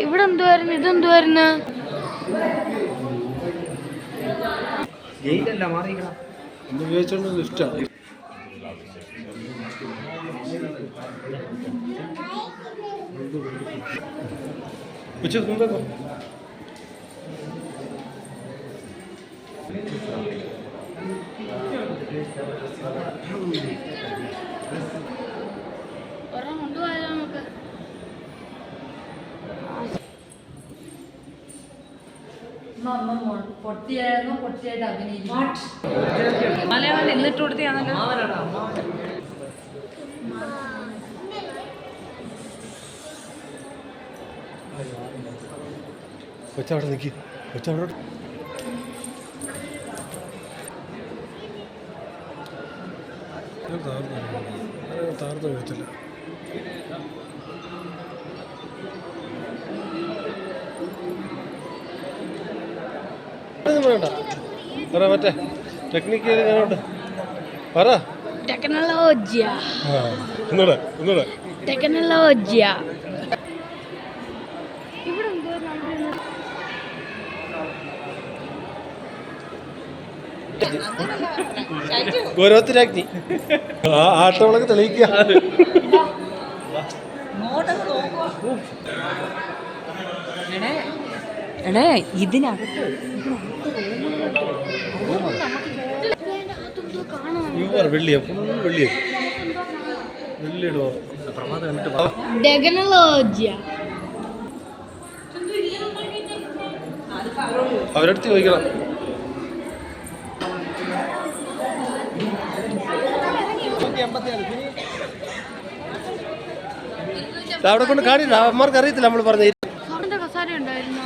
ഇവിടെ എന്തുവായിരുന്നു? ഇതെന്തുവായിരുന്നു? ഇഷ്ടമാണ്. പൊട്ടിയായിട്ട് അഭിനയിക്കും. മലയാളം എന്നിട്ട് കൊടുത്തിയാണല്ലോ. കൊച്ചവിടെ നിൽക്കി, കൊച്ചവിടെ താർന്ന് വീഴത്തില്ല. വേണ്ട പറ, മറ്റേ ടെക്നിക്ക് ഞാനോട്ട് പറ. ടെക്നോളജിയ ഒന്നൂടെ ടെക്നോളജിയ. ഓരോരുത്തരാക്കി ആട്ടോളൊക്കെ തെളിയിക്കുക. എടേ ഇതിനകത്ത് വെള്ളിയാ, ഫുൾ വെള്ളിയാ, വെള്ളിയിടുവോ ടെക്നോളജിയ. അവരടുത്ത് ചോദിക്കണം. അവിടെ കൊണ്ട് കാണില്ല, അമ്മമാർക്ക് അറിയത്തില്ല നമ്മൾ പറഞ്ഞ കസാര ഉണ്ടായിരുന്നോ?